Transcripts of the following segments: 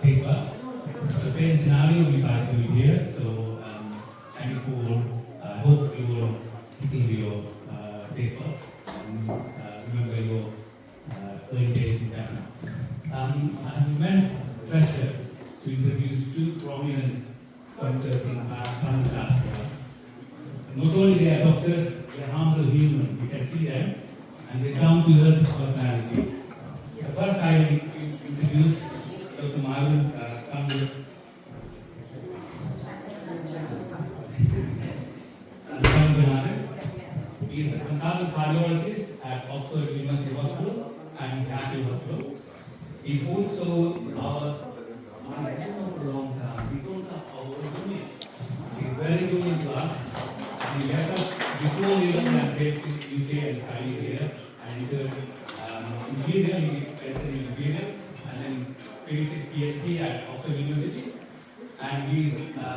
face buds. The same scenario we try to do here. So thank you for, I hope you will sticking to your face buds and remember your early days in Japan. I have immense pleasure to introduce two prominent doctors in our current class. Not only they are doctors, they are humble human. You can see them, and they down to earth personalities. The first I will introduce Dr. Marvin Sanders. He is a consultant cardiologist at Oxford University Hospital and Catholic Hospital. He's also our for a long time. He's also our junior. He's very good in class. And he left us before we even had based in UK and studied here. And he did Imperial, he went in Imperial, and then finished his PhD at Oxford University. And he's as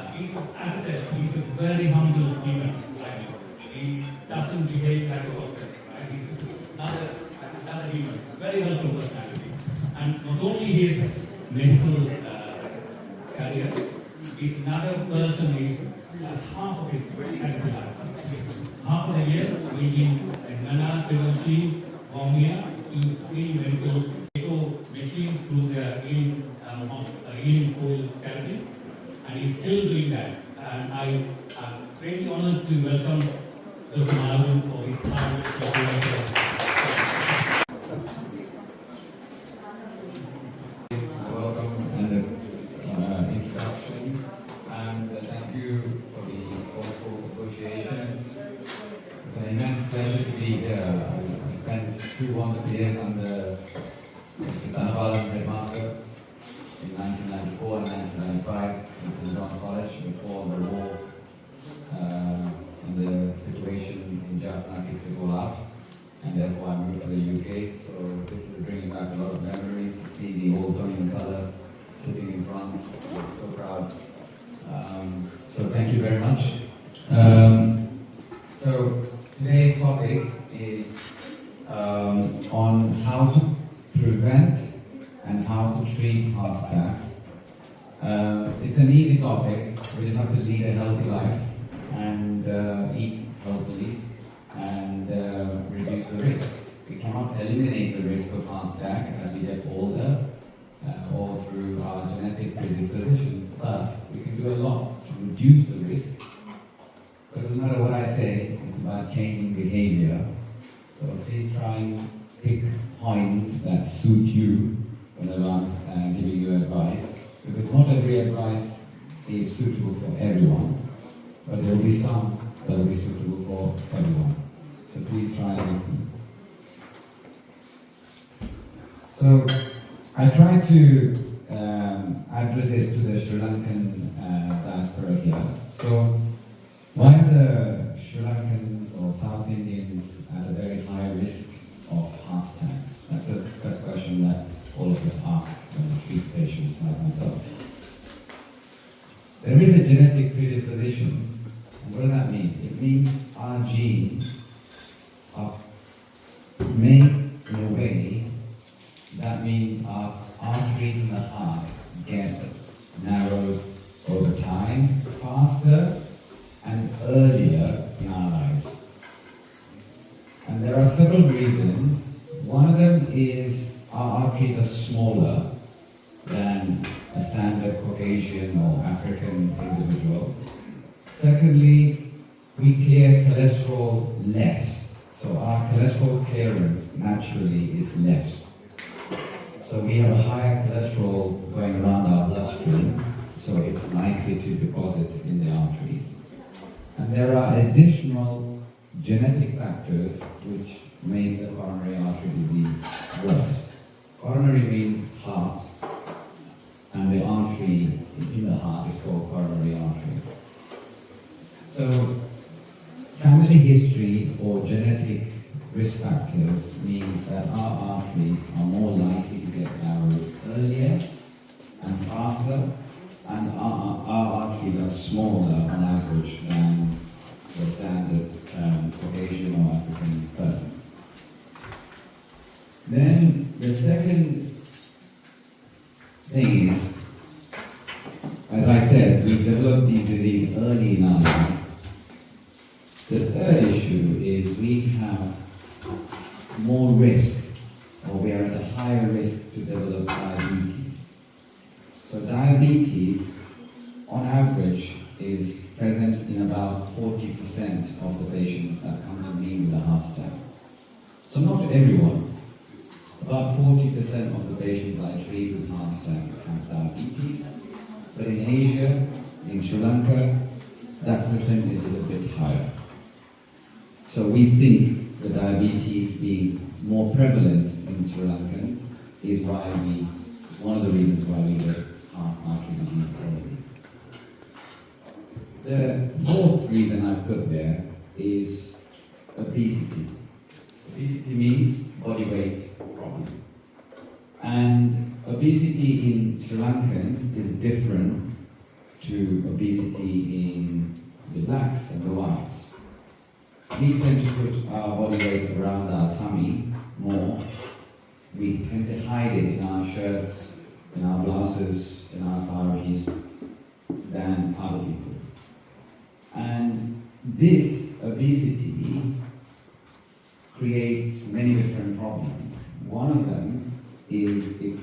I said, he's a very humble human. Right? He doesn't behave like a doctor. Right? He's another human, very helpful personality. And not only his medical career, he's another person who has half of his medical life. Half of the year, we've been in Nana, Tiruchi, Vomia, to free medical machines through their healing coil charity. And he's still doing that. And I am greatly honored to welcome Dr. Marvin for his time. Welcome and introduction, and thank you for the Gospel Association. It's an immense pleasure to be here. I spent 2 wonderful years under Mr. Dhanavalan, headmaster, in 1994 and 1995 in St. John's College before the war and the situation in Japan kicked us all out, and therefore I moved to the UK. So this is bringing back a lot of memories to see the old Tony McCullough sitting in front. I'm so proud. So thank you very much. So today's topic is on how to prevent and how to treat heart attacks. It's an easy topic. We just have to lead a healthy life and eat healthily and reduce the risk. We cannot eliminate the risk of heart attack as we get older or through our genetic predisposition, but we can do a lot to reduce the risk. But it doesn't matter what I say, it's about changing behavior. So please try and pick points that suit you whenever I'm giving you advice, because not every advice is suitable for everyone, but there will be some that will be suitable for everyone. So please try and listen. So I try to address it to the Sri Lankan diaspora here. So why are the Sri Lankans or South Indians at a very high risk of heart attacks? That's the first question that all of us ask when we treat patients like myself. There is a genetic predisposition. And what does that mean? It means our genes are made in a way that means our arteries in the heart get narrowed over time, faster and earlier in our lives. And there are several reasons. One of them is our arteries are smaller than a standard Caucasian or African individual. Secondly, we clear cholesterol less. So our cholesterol clearance naturally is less. So we have a higher cholesterol going around our bloodstream, so it's likely to deposit in the arteries. And there are additional genetic factors which make the coronary artery disease worse. Coronary means heart, and the artery in the heart is called coronary artery. So family history or genetic risk factors means that our arteries are more likely to get narrowed earlier and faster, and our arteries are smaller on average than the standard Caucasian or African person. Then the second thing is said, we develop these diseases early in our life. The third issue is we have more risk, or we are at a higher risk to develop diabetes. So diabetes, on average, is present in about 40% of the patients that come to me with a heart attack. So not everyone. About 40% of the patients I treat with heart attack have diabetes, but in Asia, in Sri Lanka, that percentage is a bit higher. So we think the diabetes being more prevalent in Sri Lankans is one of the reasons why we get heart artery disease early. The fourth reason I put there is obesity. Obesity means body weight problem. And obesity in Sri Lankans is different to obesity in the blacks and the whites. We tend to put our body weight around our tummy more. We tend to hide it in our shirts, in our blouses, in our saris than other people. And this obesity creates many different problems. One of them is it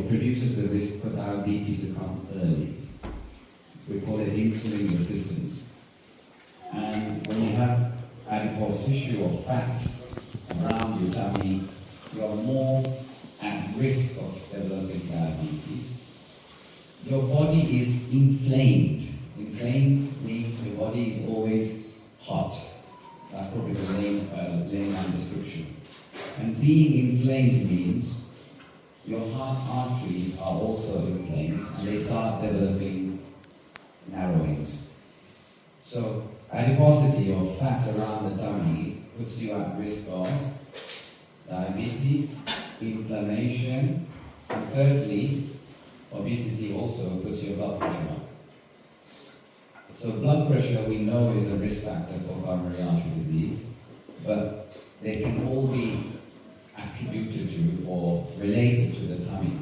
produces the risk for diabetes to come early. We call it insulin resistance. And when you have adipose tissue or fats around your tummy, you are more at risk of developing diabetes. Your body is inflamed. Inflamed means the body is always hot. That's probably the layman description. And being inflamed means your heart arteries are also inflamed and they start developing narrowings. So adiposity or fat around the tummy puts you at risk of diabetes, inflammation, and thirdly, obesity also puts your blood pressure up. So blood pressure we know is a risk factor for coronary artery disease, but they can all be attributed to or related to the tummy.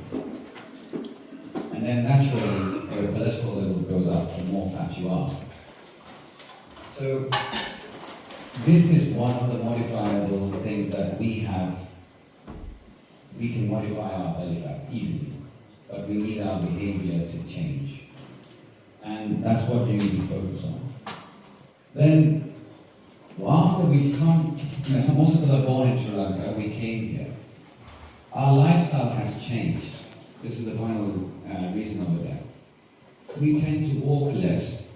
And then naturally, your cholesterol levels goes up the more fat you are. So this is one of the modifiable things that we have. We can modify our belly fat easily, but we need our behavior to change. And that's what you need to focus on. Then, after we come, so most of us are born in Sri Lanka, we came here. Our lifestyle has changed. This is the final reason over there. We tend to walk less,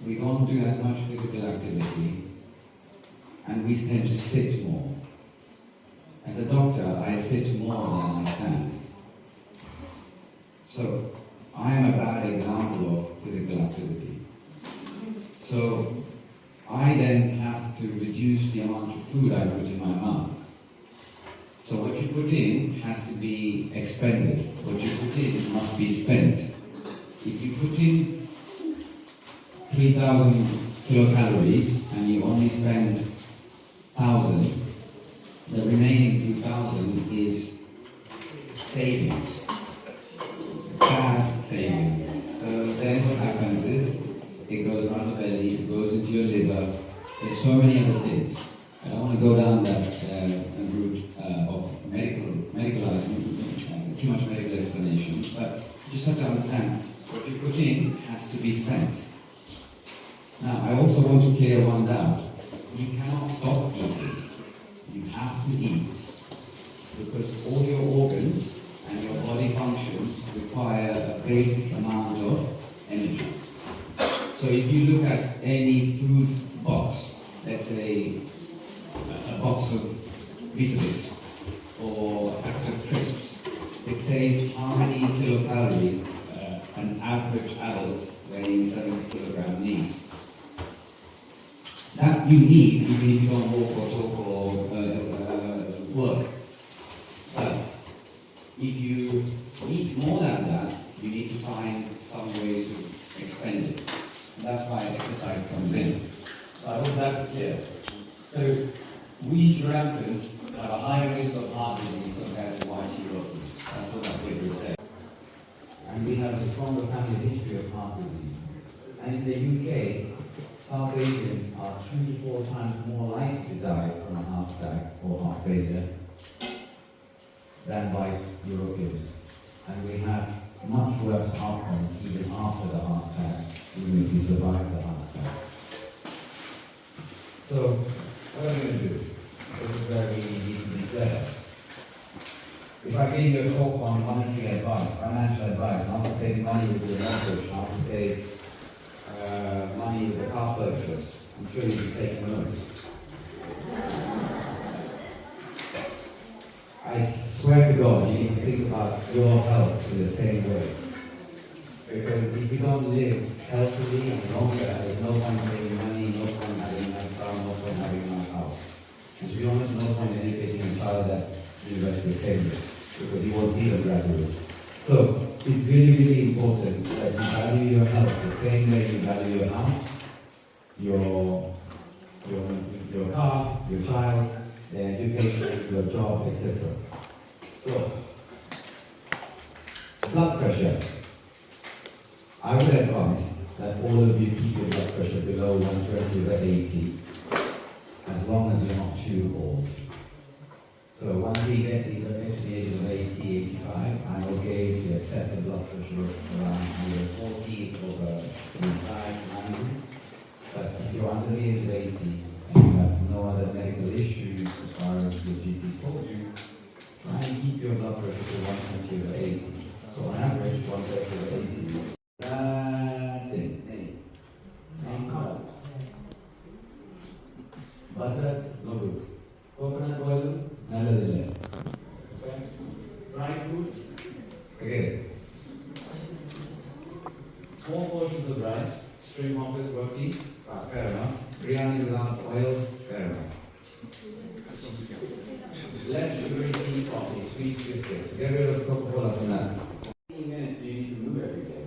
we don't do as much physical activity, and we tend to sit more. As a doctor, I sit more than I stand. So, I am a bad example of physical activity. So, I then have to reduce the amount of food I put in my mouth. So what you put in has to be expended. What you put in must be spent. If you put in 3,000 kilocalories and you only spend 1,000, the remaining 2,000 is savings. Bad savings. So then what happens is, it goes around the belly, it goes into your liver, there's so many other things. I don't want to go down that route of too much medical explanation, but you just have to understand, what you put in has to be spent. Now, I also want to clear one doubt. You cannot stop eating. You have to eat, because all your organs and your body functions require a basic amount of energy. So if you look at any food box, let's say a box of Weetabix or a packet of crisps, it says how many kilocalories an average adult weighing 70 kilograms needs. That you need even if you don't walk or talk or work. But if you eat more than that, you need to find some ways to expend it. And that's why exercise comes in. So I hope that's clear. So we Sri Lankans have a higher risk of heart disease compared to white Europeans. That's what my paper said. And we have a strong longer family history of heart disease. And in the UK, South Asians are 24 times more likely to die from a heart attack or heart failure than white Europeans. And we have much worse outcomes even after the heart attack, even if we survive the heart attack. So, what are we going to do? This is where we need to be clear. If I gave you a talk on monetary advice, financial advice, I would say money with the mortgage, I would say money with the car purchase. I'm sure you'll be taking notes. I swear to God, you need to think about your health in the same way. Because if you don't live healthily and longer, there's no point saving money, no point having a nice car, no point having a nice house. And to be honest, no point educating a child at University of Cambridge, because you won't see them graduate. So, it's really, really important that you value your health the same way you value your house, your car, your child, their education, your job, etc. So, blood pressure. I would advise that all of you keep your blood pressure below 120/80, as long as you're not too old. So once we get to the age of 80, 85, I'm okay to accept the blood pressure around 140 over 25, 90. But if you're under the age of 80 and you have no other medical issues as far as your GP told you, try and keep your blood pressure to 120/80. So on average, 130/80 is butter, no good. Coconut oil, nalladilla. Okay? Dry fruits, again. Small portions of rice, string omelette, roti, fair enough. Biryani without oil, fair enough. Less sugary tea, coffee, sweet biscuits. Get rid of Coca-Cola from that. 15 minutes you need to move every day.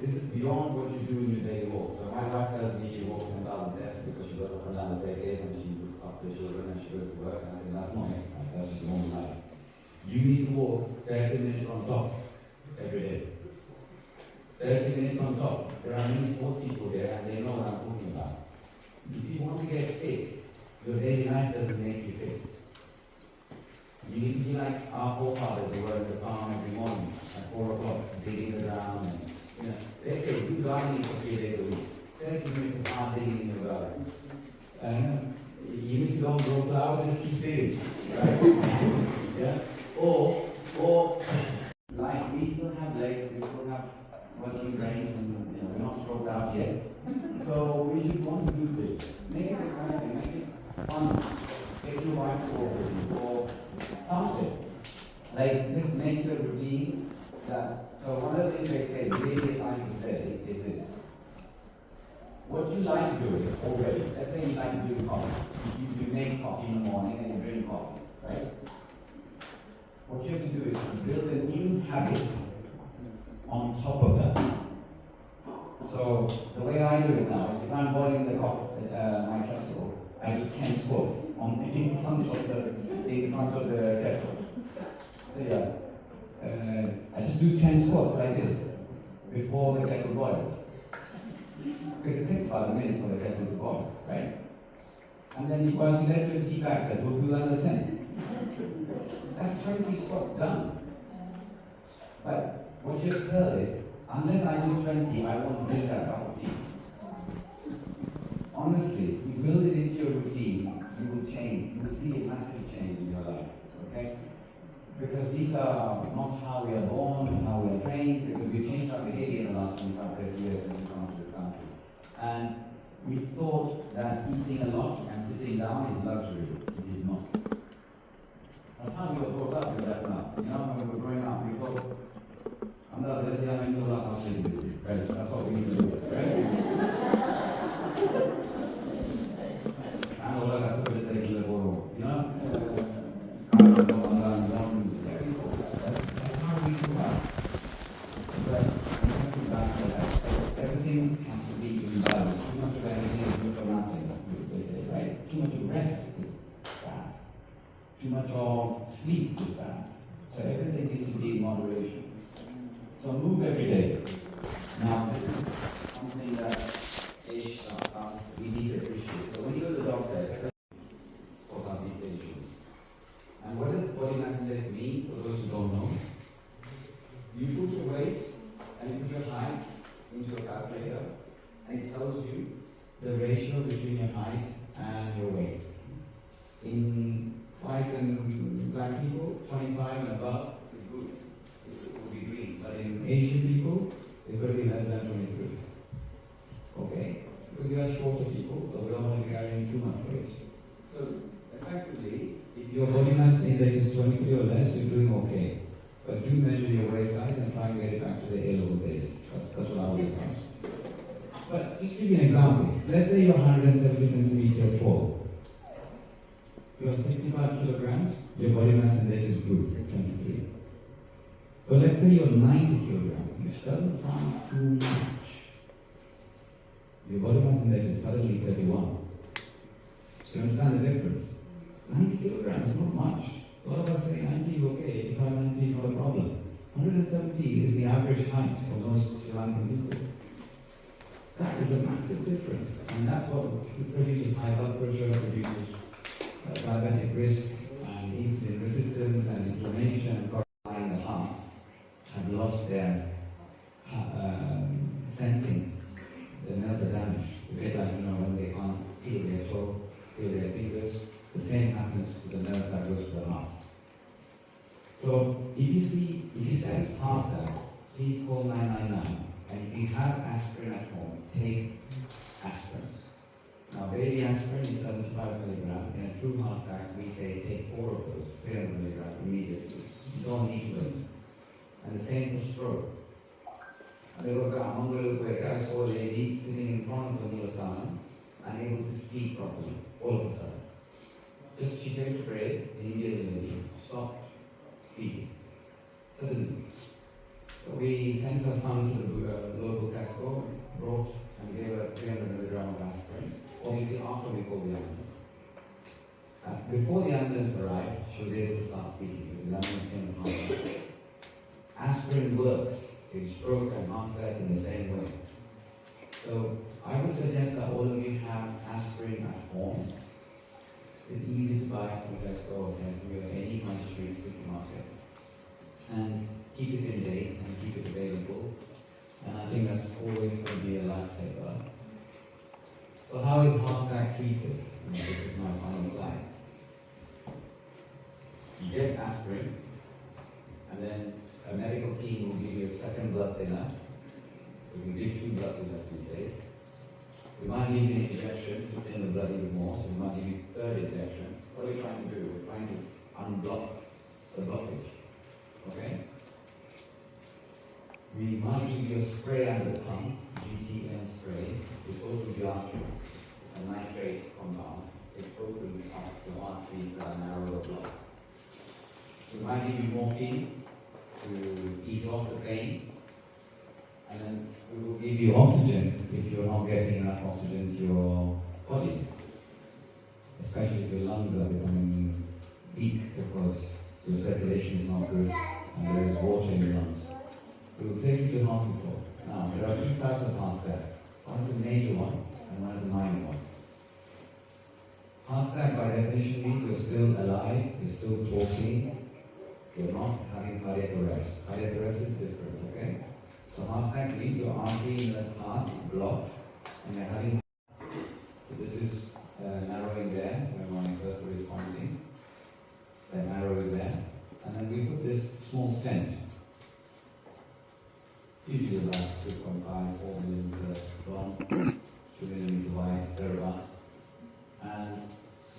This is beyond what you do in your daily walk. So my wife tells me she walks 10,000 steps because she goes up and down the staircase and she looks after the children and she goes to work. And I say, that's not exercise, that's just normal life. You need to walk 30 minutes on top every day. 30 minutes on top. There are many sports people there and they know what I'm talking about. If you want to get fit, your daily life doesn't make you fit. You need to be like our forefathers who were in the farm every morning at 4 o'clock, digging the ground. And, you know, they say do gardening for 3 days a week. 30 minutes of hard digging in your garden. You need to go grow flowers and keep figs, right? Yeah. Or like we still have legs, we still have working brains, and you know, we're not stroked out yet. So we should want to do things. Make it exciting, make it fun. Take your wife forward or something. Like just make your routine that. So one of the things they say, really scientists say, is this. What you like doing already, let's say you like to do coffee. You make coffee in the morning and you drink coffee, right? What you have to do is build a new habit on top of that. So the way I do it now is if I'm boiling the coffee, my kettle, I do 10 squats in front of the kettle. So yeah, I just do 10 squats like this before the kettle boils. Because it takes about a minute for the kettle to boil, right? And then once you let your tea bag settle, do another 10. That's 20 squats done. But what you have to tell is, unless I do 20, I won't drink that cup of tea. Honestly, you build it into your routine, you will change. You will see a massive change in your life, okay? Because these are not how we are born and how we are trained, because we changed our behavior in the last 25, 30 years since we come to this country. And we thought that eating a lot and sitting down is luxury. It is not. That's how we were brought up with that now. You know, when we were growing up, we thought, right? That's what we need to do, right? You know? That's how we grew up. But everything has to be in balance. Too much of anything is good for nothing, they say, right? Too much of rest is bad. Too much of sleep is bad. So everything needs to be in moderation. So move every day. Now, this is something that we need to appreciate. So when you go to the doctor, especially for some of these issues, and what does body mass index mean for those who don't know? You put your weight and you put your height into a calculator, and it tells you the ratio between your height and your weight. In white and black people, 25 and above is good. It will be green. But in Asian people, it's going to be less than 23. Okay? Because we are shorter people, so we don't want to be carrying too much weight. So, effectively, if your body mass index is 23 or less, you're doing okay. But do measure your waist size and try and get it back to the A-level days. That's what I would advise. But just give you an example. Let's say you're 170 centimeters tall. You're 65 kilograms, your body mass index is good, 23. But let's say you're 90 kilograms, which doesn't sound too much. Your body mass index is suddenly 31. So you understand the difference? 90 kilograms is not much. A lot of us say 90 is okay, 85, 90 is not a problem. 170 is the average height of most Sri Lankan people. That is a massive difference. And that's what produces high blood pressure, produces diabetic risk, and insulin resistance, and inflammation, and the heart have lost their sensing. The nerves are damaged. A bit like, when they can't feel their toe, feel their fingers. The same happens to the nerve that goes to the heart. So if you sense heart attack, please call 999. And if you have aspirin at home, take aspirin. Now, baby aspirin is 75 milligrams. In a true heart attack, we say take 4 of those, 300 milligrams immediately. You don't need to wait. And the same for stroke. I saw a lady sitting in front of the Mulasana, unable to speak properly, all of a sudden. Just she came to pray, an Indian lady stopped speaking, suddenly. So we sent her son to the local Casco, brought and gave her 300 milligrams of aspirin, obviously after we called the ambulance. Before the ambulance arrived, she was able to start speaking, because the ambulance came and heart attack. Aspirin works in stroke and heart attack in the same way. So I would suggest that all of you have aspirin at home. It's easy to buy from Tesco or Sainsbury's or any high street supermarkets. And keep it in date and keep it available. And I think that's always going to be a lifesaver. So how is heart attack treated? This is my final slide. You get aspirin, and then a medical team will give you a second blood thinner. We can give 2 blood thinners these days. We might give you an injection to thin the blood even more, so we might give you a 3rd injection. What are we trying to do? We're trying to unblock the blockage. Okay? We might give you a spray under the tongue, GTN spray, which opens the arteries. It's a nitrate compound. It opens up the arteries that are narrow or blocked. We might give you morphine to ease off the pain. And then we will give you oxygen if you're not getting enough oxygen to your body. Especially if your lungs are becoming weak because your circulation is not good and there is water in your lungs. We will take you to hospital. Now, there are 2 types of heart attacks. One is a major one and one is a minor one. Heart attack by definition means you're still alive, you're still talking, you're not having cardiac arrest. Cardiac arrest is different, okay? So heart attack means your artery in the heart is blocked and you're having. So this is narrowing there where my cursor is pointing. That narrow is there. And then we put this small stent. Usually about 2.5, 4 millimeters long, 2 millimeters wide, thereabouts. And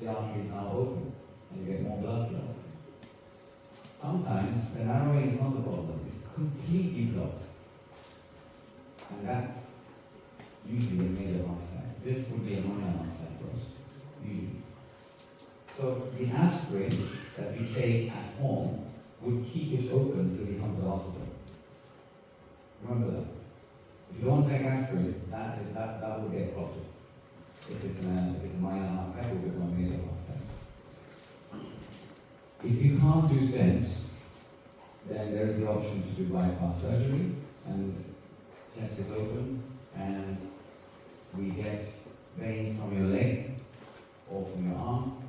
the artery is now open and you get more blood flow. Sometimes the narrowing is not the problem, it's completely blocked. And that's usually a major heart attack. This would be a minor heart attack for us, usually. So the aspirin that we take at home would keep it open till we come to the hospital. Remember that. If you don't take aspirin, that will get clotted. If it's a minor heart attack, it will become a major heart attack. If you can't do stents, then there is the option to do bypass surgery, and chest is open, and we get veins from your leg or from your arm,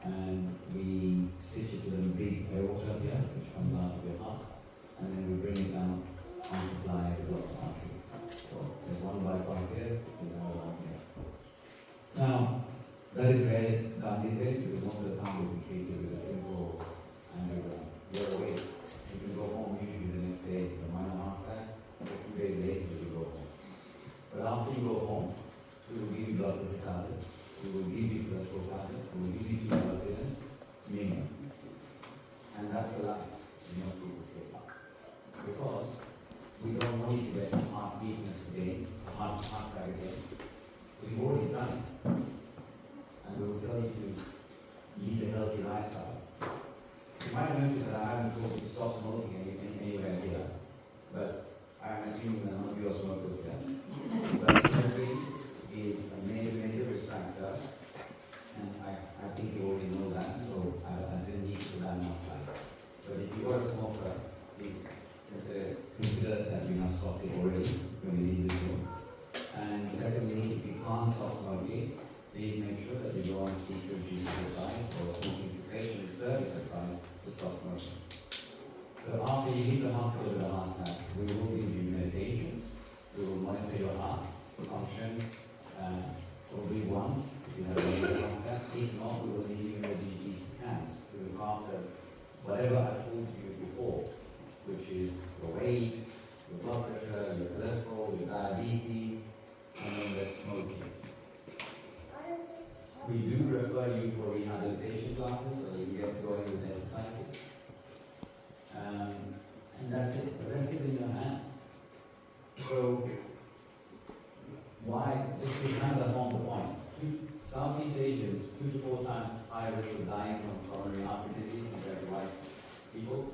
and we stitch it to the big aorta here, which comes out of your heart, and then we bring it down and supply the blood artery. So there's one bypass here, there's another one here. Now, that is rare done these days because most of the time we'll be treated with a simple angiogram. You're away. You can go home usually the next day, the minor heart attack, or 2 days later you go home. But after you go home, we will give you blood pressure tablets, we will give you cholesterol tablets, we will give you 2 blood thinners, minimum. And that's the life in most people's cases. Because we don't want you to get heart weakness again, heart attack again, because you've already done it. And we will tell you to lead a healthy lifestyle. You might notice that I haven't told you to stop smoking anywhere here, but I'm assuming that none of you are smokers here. But smoking is a major risk factor, and I think you already know that, so I didn't need to that much time. But if you are a smoker, please consider that you have stopped it already when you leave this room. And secondly, if you can't stop smoking, please make sure that you go and seek your GP advice or smoking cessation service advice to stop smoking. So after you leave the hospital with a heart attack, we will give you medications, we will monitor your heart function probably once if you have a heart attack. If not, we will leave you in the GP scans to look after whatever I told you before, which is your weight, your blood pressure, your cholesterol, your diabetes, and then the smoking. We do refer you for rehabilitation classes so you can get going with exercises. And that's it. The rest is in your hands. So, why? Just to kind of on the point. Southeast Asians, 2 to 4 times higher risk of dying from coronary artery disease compared to white people.